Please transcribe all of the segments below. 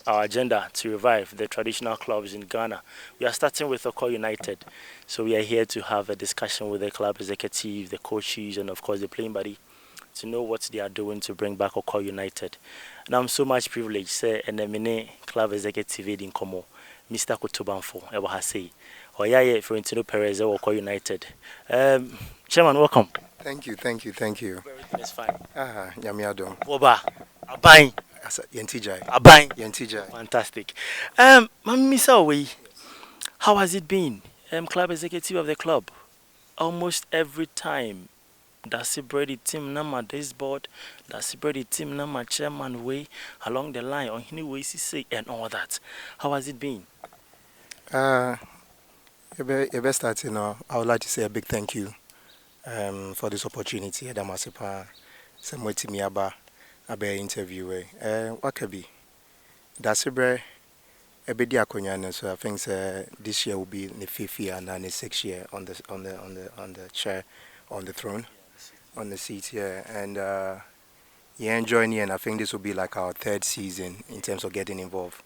our agenda to revive the traditional clubs in Ghana. We are starting with Okwahu United. So we are here to have a discussion with the club executive, the coaches, and of course the playing body to know what they are doing to bring back Okwahu United. And I'm so much privileged, say, and the mini club executive in Como, Mr. Kutubanfo, Ewa Hasei. Or yeah, Florentino Perez, Okwahu United. Chairman, welcome. Thank you. Everything is fine. Yamiado. Boba, Abang, Yentijai. Abang. Yentijai. Fantastic. Mr. Away, how has it been? Club executive of the club. Almost every time, that's the team number this board, that's the team number chairman way along the line on any way say and all that. How has it been? Your best start, I would like to say a big thank you for this opportunity. Adamasipa, Samweti Miaba, Abe interview. What could be? That's a bit diakonyana, so I think this year will be the fifth year and then the sixth year on the chair, on the throne, on the seat here, and yeah, enjoying it, and I think this will be like our third season in terms of getting involved.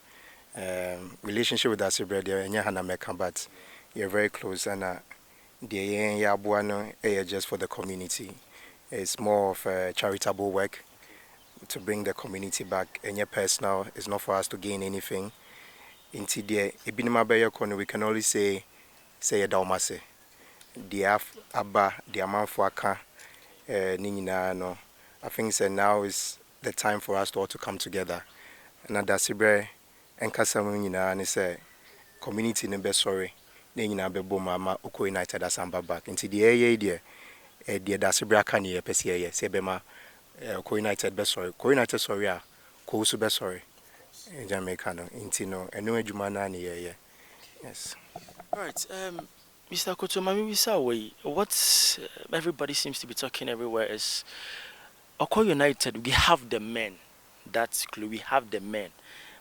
Relationship with Asibre, but you're very close, and the just for the community. It's more of a charitable work to bring the community back, and your personal. It's not for us to gain anything. Into the we can only say a daumase. The abba, the amount for aka, no. I think now is the time for us to all to come together. And at Asibre, and Casamunina, and say community in best sorry. Nina Bebo Mama Okwahu United as I'm back into the area dear Dasibra Kanye Pesia Sebema Okwahu United best sorry Okwahu United sorry Kosu best sorry Jamaica no intino and no Jumana yes. All right, Mr. Kotomami Wisawe, what everybody seems to be talking everywhere is Okwahu United. We have the men. That's clue. We have the men.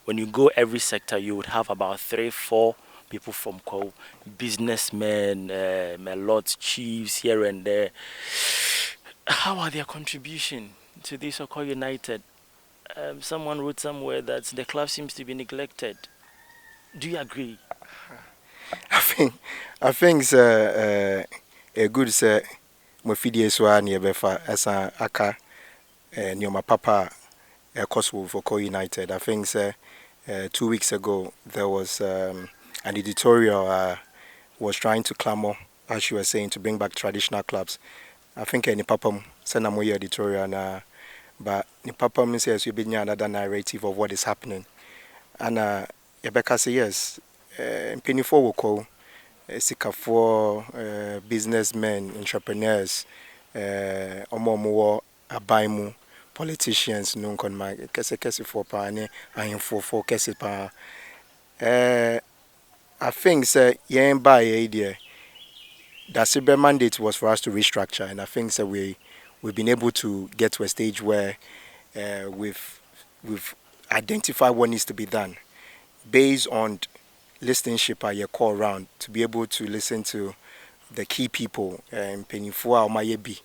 When you go every sector, you would have about 3-4 people from Kwa, businessmen, a lot chiefs here and there. How are their contribution to this Okwahu United? Someone wrote somewhere that the club seems to be neglected. Do you agree? I think a good say Mofidi Swa near Befa as a aka near my papa Coswo for Okwahu United. I think 2 weeks ago there was an editorial was trying to clamor, as you were saying, to bring back traditional clubs. I think any papa send a editorial na, but the papa says you be another narrative of what is happening. And Rebecca says yes, penny for woko, sika for businessmen, entrepreneurs, omo abaimu, politicians, no con my kese for pa ne, I for kese pa. I think yen by idea. The Sibre mandate was for us to restructure, and I think we've been able to get to a stage where we've identified what needs to be done based on listenership at your call round to be able to listen to the key people and Penifua or Mayebi,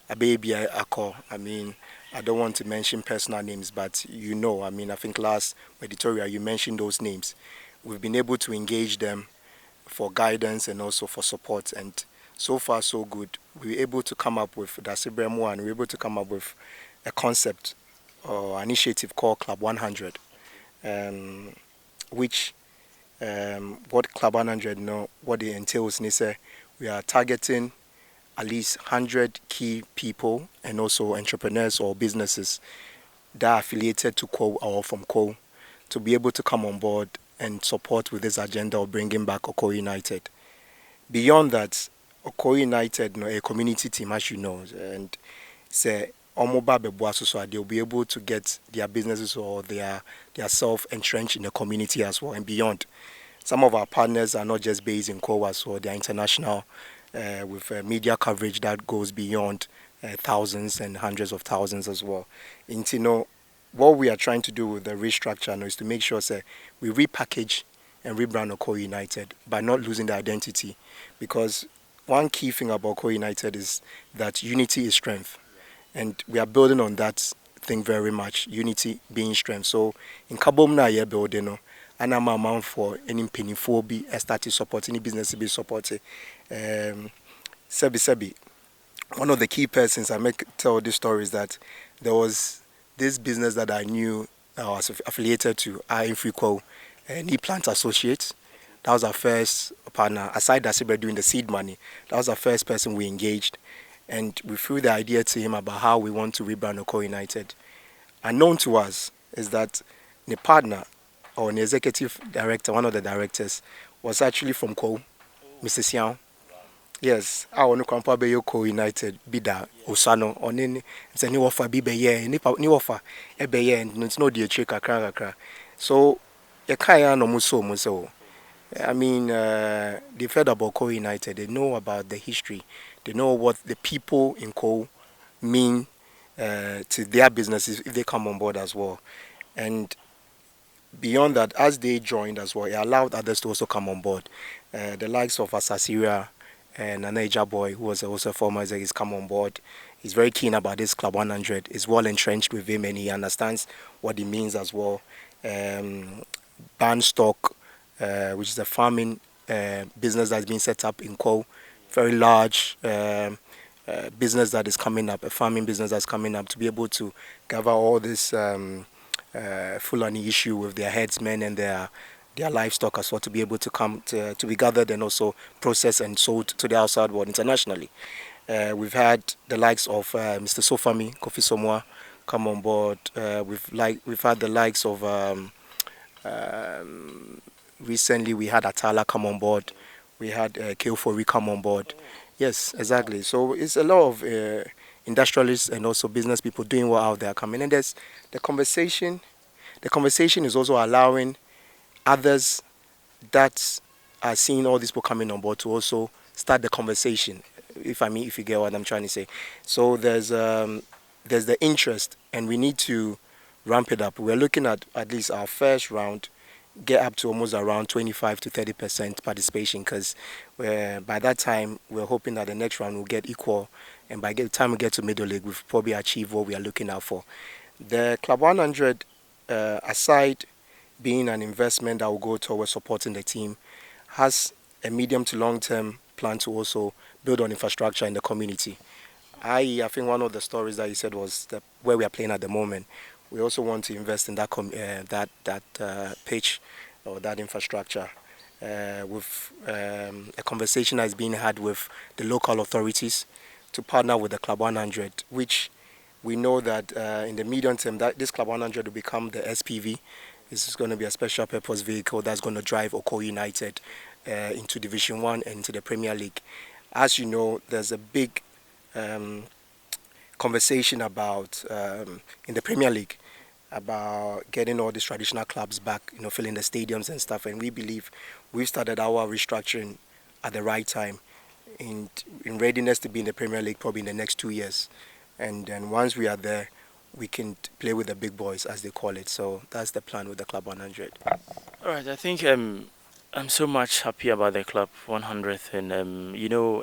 a baby I call. I mean, I don't want to mention personal names, but I mean, I think last editorial you mentioned those names. We've been able to engage them for guidance and also for support, and so far so good. We were able to come up with Dasibremo, and we were able to come up with a concept or initiative called Club 100, which what Club 100 what it entails is we are targeting at least 100 key people and also entrepreneurs or businesses that are affiliated to Co or from Co to be able to come on board and support with this agenda of bringing back Okwahu United. Beyond that, Okwahu United, a community team, as you know, and say so they'll be able to get their businesses or their self entrenched in the community as well and beyond. Some of our partners are not just based in Kowa, so they're international with media coverage that goes beyond thousands and hundreds of thousands as well. What we are trying to do with the restructure now is to make sure we repackage and rebrand Okwahu United by not losing the identity. Because one key thing about Okwahu United is that unity is strength. And we are building on that think very much. Unity being strength. So in Kabom na ye building no, and I'm amount for any penny for be started supporting any business to be supported. Sebi, one of the key persons I make tell this story is that there was this business that I knew I was affiliated to, Infreco, Knee Plant Associates. That was our first partner. Aside that, we were doing the seed money. That was our first person we engaged, and we threw the idea to him about how we want to rebrand Okwahu United. Unknown to us is that the partner or the executive director, one of the directors, was actually from Ko, Mr. Siao. Yes, I want to compare Okwahu United bida Osano or any it's a new offer be ye new offer ye and it's no dear trick kakra. So you can't no muso. I mean, they've heard about Okwahu United. They know about the history. They know what the people in Ko mean to their businesses if they come on board as well. And beyond that, as they joined as well, it allowed others to also come on board. The likes of Asasiria and Anaija Boy, who was also a former exec, he's come on board. He's very keen about this Club 100. He's well entrenched with him and he understands what it means as well. Banstock, which is a farming business that's been set up in Ko, very large business that is coming up, a farming business that's coming up to be able to gather all this Fulani issue with their headsmen and their livestock as well to be able to come to be gathered and also processed and sold to the outside world internationally. We've had the likes of Mr. Sofami, Kofi Somwa come on board. We've had the likes of recently we had Atala come on board. We had Keofori come on board. Yes, exactly. So it's a lot of industrialists and also business people doing well out there coming. And there's the conversation. The conversation is also allowing others that are seeing all these people coming on board to also start the conversation. If you get what I'm trying to say. So there's the interest, and we need to ramp it up. We're looking at least our first round get up to almost around 25 to 30% participation, because by that time we're hoping that the next round will get equal, and by the time we get to middle league we've probably achieved what we are looking out for. The Club 100, aside being an investment that will go towards supporting the team, has a medium to long term plan to also build on infrastructure in the community. I think one of the stories that you said was where we are playing at the moment. We also want to invest in that pitch or that infrastructure. With a conversation that is being had with the local authorities to partner with the Club 100, which we know that in the medium term that this Club 100 will become the SPV. This is going to be a special purpose vehicle that's going to drive Okwahu United into Division 1 and into the Premier League. As you know, there's a big conversation about in the Premier League about getting all these traditional clubs back, filling the stadiums and stuff. And we believe we've started our restructuring at the right time, in readiness to be in the Premier League probably in the next 2 years. And then once we are there, we can play with the big boys, as they call it. So that's the plan with the Club 100. All right, I think I'm so much happy about the Club 100th, and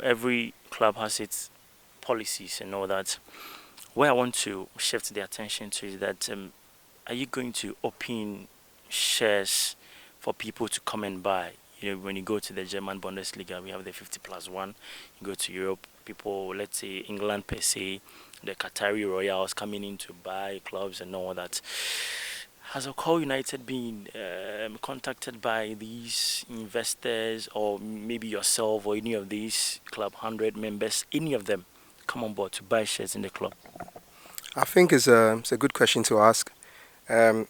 every club has its policies and all that. Where I want to shift the attention to is that are you going to open shares for people to come and buy? When you go to the German Bundesliga, we have the 50+1. You go to Europe, people, let's say England per se, the Qatari Royals coming in to buy clubs and all that. Has Okwahu United been contacted by these investors, or maybe yourself or any of these Club 100 members, any of them come on board to buy shares in the club? I think it's a good question to ask. I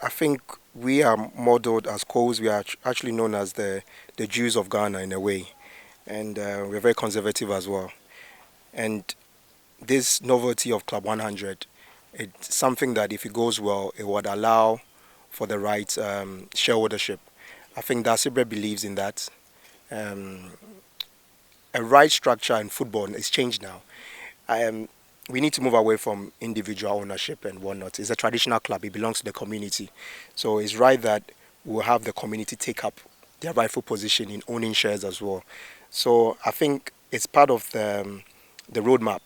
think we are modeled as Coles. We are actually known as the Jews of Ghana in a way, and we're very conservative as well. And this novelty of Club 100, it's something that if it goes well, it would allow for the right shareholdership. I think Dasibre believes in that. A right structure in football is changed now. We need to move away from individual ownership and whatnot. It's a traditional club. It belongs to the community. So it's right that we'll have the community take up their rightful position in owning shares as well. So I think it's part of the roadmap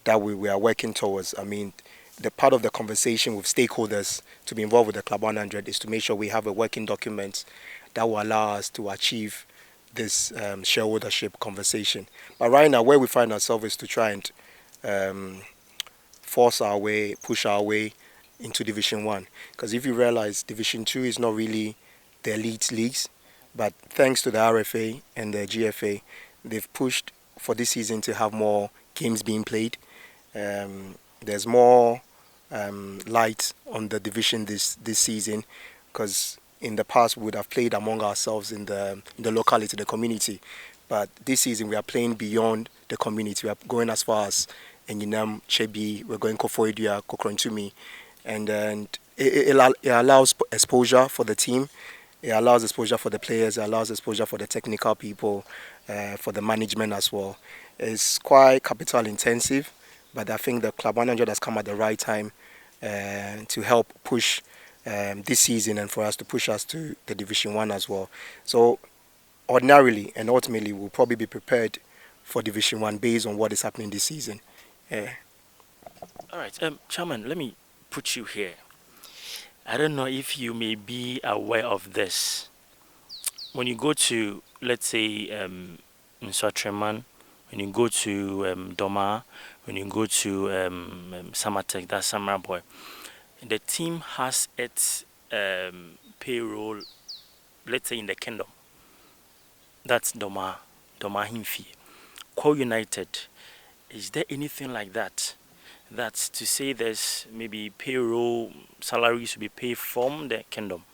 that we are working towards. I mean, the part of the conversation with stakeholders to be involved with the Club 100 is to make sure we have a working document that will allow us to achieve this shareholdership conversation. But right now, where we find ourselves is to try and um, force our way, push our way into Division 1. Because if you realize Division 2 is not really the elite leagues, but thanks to the RFA and the GFA, they've pushed for this season to have more games being played. There's more light on the division this season, because in the past we would have played among ourselves in the locality, the community, but this season we are playing beyond the community. We are going as far as Enyinam, Chebi, we're going Koforidua, Kokrontumi, and then it allows exposure for the team. It allows exposure for the players. It allows exposure for the technical people, for the management as well. It's quite capital intensive, but I think the Club 100 has come at the right time to help push this season and for us to push us to the Division 1 as well. So ordinarily and ultimately we'll probably be prepared for Division 1 based on what is happening this season. All right, Chairman, let me put you here. I don't know if you may be aware of this. When you go to, let's say, Nsotreman, when you go to Doma, when you go to Samatek, that's Samara Boy, the team has its payroll, let's say, in the kingdom. That's Doma Himfi. Core United, is there anything like that? That's to say there's maybe payroll salaries to be paid from the kingdom,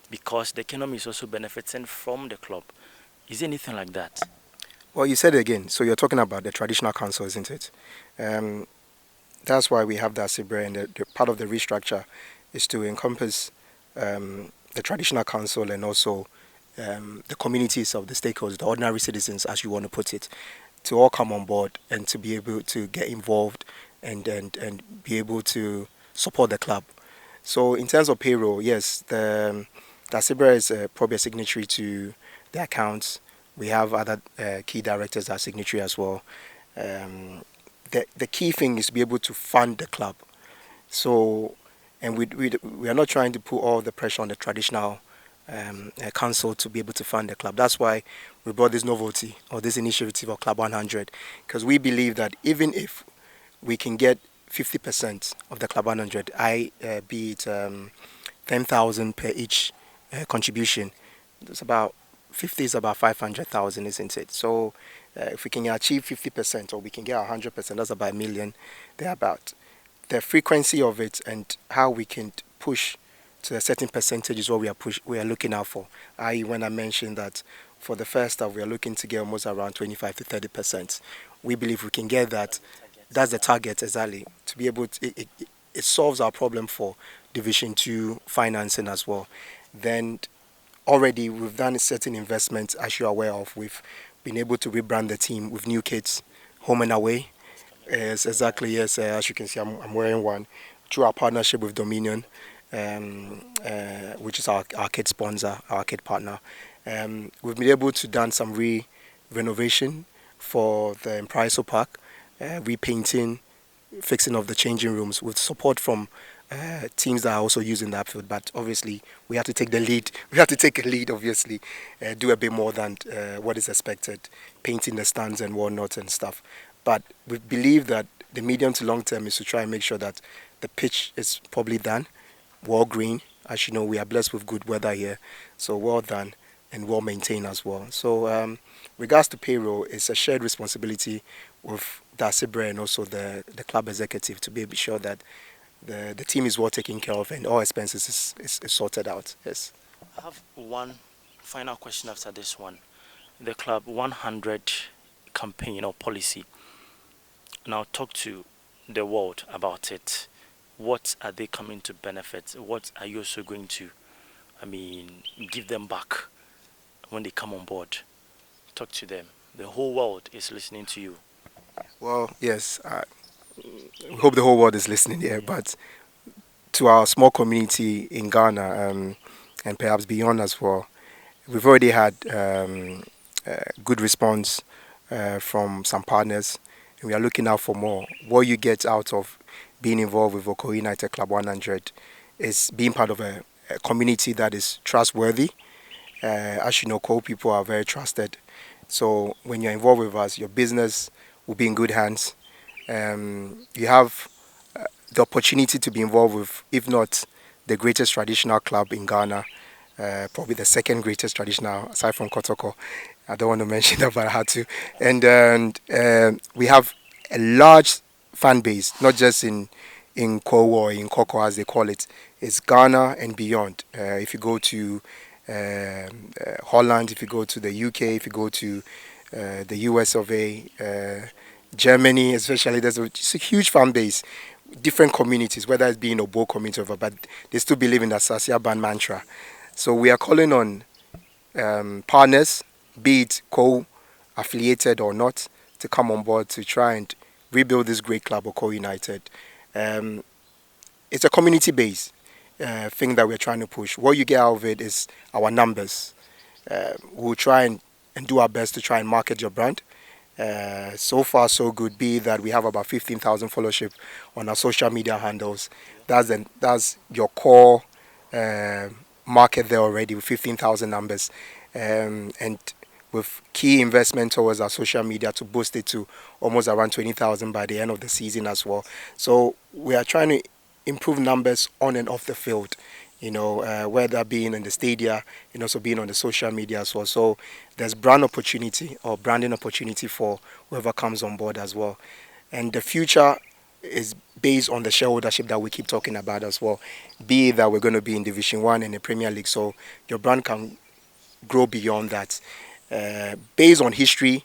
because the kingdom is also benefiting from the club. Is there anything like that? Well, you said it again. So you're talking about the traditional council, isn't it? That's why we have that SIBRE, and the part of the restructure is to encompass the traditional council and also the communities of the stakeholders, the ordinary citizens, as you want to put it, to all come on board and to be able to get involved and be able to support the club. So in terms of payroll, yes, the SIBRE is probably a signatory to the accounts. We have other key directors that are signatory as well. The key thing is to be able to fund the club. So, and we are not trying to put all the pressure on the traditional council to be able to fund the club. That's why we brought this novelty or this initiative of Club 100, because we believe that even if we can get 50% of the Club 100, be it 10,000 per each contribution, it's about 50 is about 500,000, isn't it? So if we can achieve 50% or we can get 100%, that's about 1 million. Thereabout. The frequency of it and how we can push to a certain percentage is what we are looking out for. I.e., when I mentioned that for the first half we are looking to get almost around 25 to 30%. We believe we can get that. That's the target exactly, to be able to. It solves our problem for Division 2 financing as well. Then already we've done certain investments, as you're aware of. We've been able to rebrand the team with new kits, home and away. Yes, exactly. Yes, as you can see, I'm wearing one through our partnership with Dominion, which is our kit sponsor, our kit partner. We've been able to done some renovation for the Impriso Park, repainting, fixing of the changing rooms with support from teams that are also using the outfield. But obviously, we have to take the lead. We have to take a lead, obviously, do a bit more than what is expected, painting the stands and whatnot and stuff. But we believe that the medium to long term is to try and make sure that the pitch is probably done, well green. As you know, we are blessed with good weather here, so well done and well maintained as well. So regards to payroll, it's a shared responsibility with the SIBRE and also the club executive to be sure that the team is well taken care of and all expenses is sorted out. Yes. I have one final question after this one. The Club 100 campaign or policy. Now talk to the world about it. What are they coming to benefit? What are you also going to, give them back when they come on board? Talk to them. The whole world is listening to you. Well, yes. We hope the whole world is listening here, but to our small community in Ghana and perhaps beyond as well, we've already had good response from some partners, and we are looking out for more. What you get out of being involved with Okwahu United Club 100 is being part of a community that is trustworthy. As you know, coal people are very trusted. So when you're involved with us, your business will be in good hands. You have the opportunity to be involved with, if not the greatest traditional club in Ghana, probably the second greatest traditional aside from Kotoko. I don't want to mention that, but I had to. And we have a large fan base, not just in Ko or in Koko as they call it. It's Ghana and beyond. If you go to Holland, if you go to the UK, if you go to the US of A, Germany, especially, it's a huge fan base. Different communities, whether it's being a Bo community or but they still believe in the Sasia Band mantra. So we are calling on partners, be it co-affiliated or not, to come on board to try and rebuild this great club of United. Um, it's a community-based thing that we're trying to push. What you get out of it is our numbers. We'll try and do our best to try and market your brand. So far, so good. Be that we have about 15,000 followership on our social media handles. That's your core uh, market there already with 15,000 numbers, and with key investment towards our social media to boost it to almost around 20,000 by the end of the season as well. So we are trying to improve numbers on and off the field. Whether being in the stadia and also being on the social media as well. So there's brand opportunity or branding opportunity for whoever comes on board as well. And the future is based on the shareholdership that we keep talking about as well. Be it that we're going to be in Division 1 and the Premier League, so your brand can grow beyond that. Based on history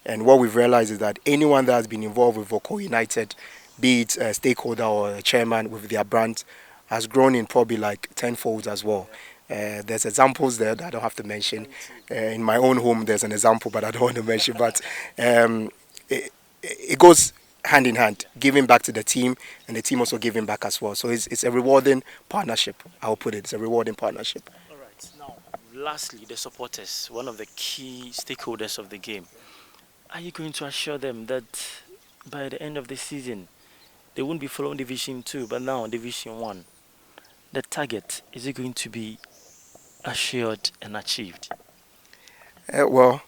and what we've realized is that anyone that has been involved with Okwahu United, be it a stakeholder or a chairman with their brand, has grown in probably like tenfold as well. There's examples there that I don't have to mention. In my own home, there's an example, but I don't want to mention. But it goes hand in hand, giving back to the team and the team also giving back as well. So it's a rewarding partnership. I'll put it. It's a rewarding partnership. All right. Now, lastly, the supporters, one of the key stakeholders of the game. Are you going to assure them that by the end of the season, they won't be following Division 2, but now Division 1? The target, is it going to be assured and achieved? Well,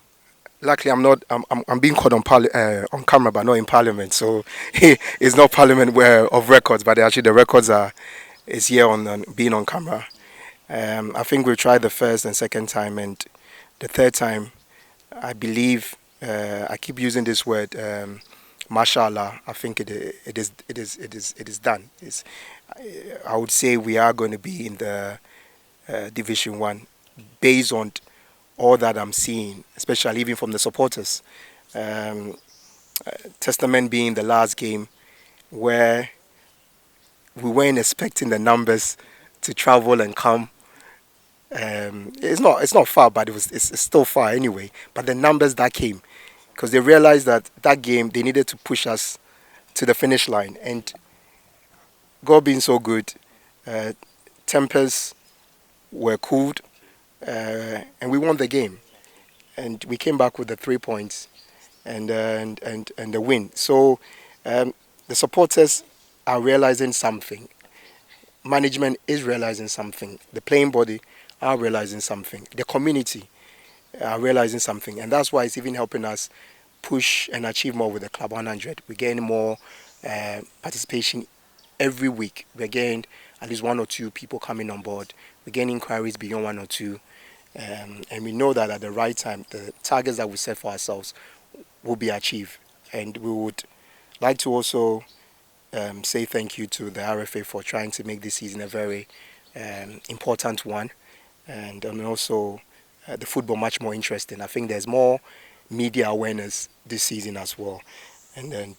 luckily I'm not. I'm being caught on camera, but not in Parliament. So it's not Parliament where of records, but actually the records is here on being on camera. I think we tried the first and second time, and the third time, I believe I keep using this word. Mashallah, I think it is done. I would say we are going to be in the Division 1 based on all that I'm seeing, especially even from the supporters. Um, Testament being the last game where we weren't expecting the numbers to travel and come. It's not far, but it's still far anyway. But the numbers that came, because they realized that game they needed to push us to the finish line, and God being so good, uh, tempers were cooled, and we won the game, and we came back with the 3 points and the win. So um, the supporters are realizing something. Management is realizing something. The playing body are realizing something. The community are realizing something, and that's why it's even helping us push and achieve more with the Club 100. We're getting more participation every week. We're getting at least one or two people coming on board. We're getting inquiries beyond one or two, and we know that at the right time, the targets that we set for ourselves will be achieved. And we would like to also say thank you to the RFA for trying to make this season a very important one, and also the football much more interesting. I think there's more media awareness this season as well, and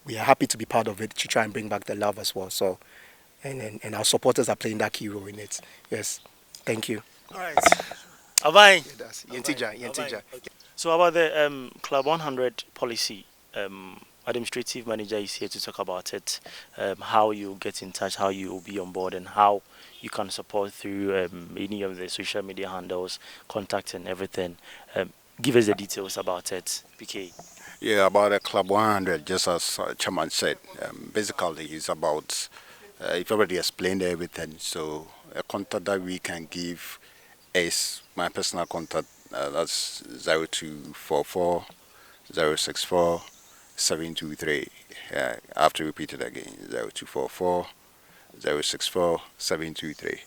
we are happy to be part of it to try and bring back the love as well. So, and our supporters are playing that key role in it. Yes, thank you. All right. Abai. Yeah, that's Yentija, Yentija. So about the Club 100 policy, administrative manager is here to talk about it, how you get in touch, how you will be on board, and how you can support through any of the social media handles, contact and everything. Give us the details about it, PK. Yeah, about a Club 100, just as Chairman said, basically it's about, you've already explained everything. So a contact that we can give is my personal contact, that's 0244 064 723. I have to repeat it again, 0244 064 723.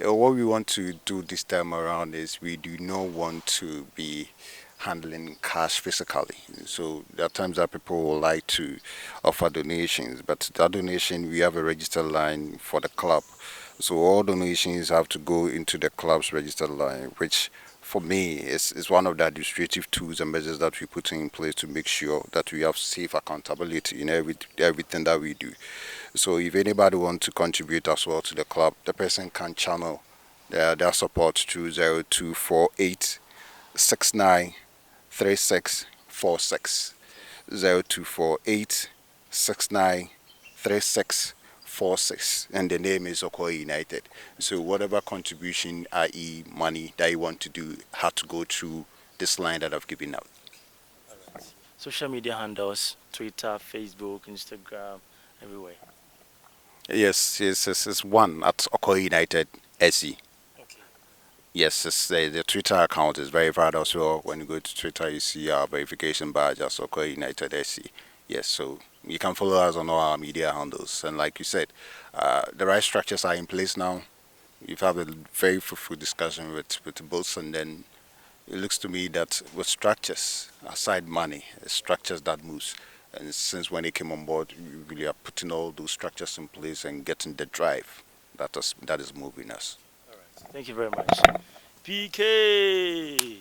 What we want to do this time around is we do not want to be handling cash physically. So there are times that people would like to offer donations, but that donation we have a registered line for the club. So all donations have to go into the club's registered line, which for me is one of the administrative tools and measures that we put in place to make sure that we have safe accountability in everything that we do. So if anybody wants to contribute as well to the club, the person can channel their support through 0248 693646. 0248 and the name is Okwahu United. So whatever contribution, i.e. money that you want to do, have to go through this line that I've given out. Social media handles, Twitter, Facebook, Instagram, everywhere. Yes, it's one at Okwahu United SE. Okay. Yes, the Twitter account is verified as well. When you go to Twitter, you see our verification badge as Okwahu United SC. Yes, so you can follow us on all our media handles. And like you said, the right structures are in place now. You've had a very fruitful discussion with both, and then it looks to me that with structures, aside money, it's structures that moves. And since when he came on board, we really are putting all those structures in place and getting the drive that is moving us. All right. Thank you very much. PK.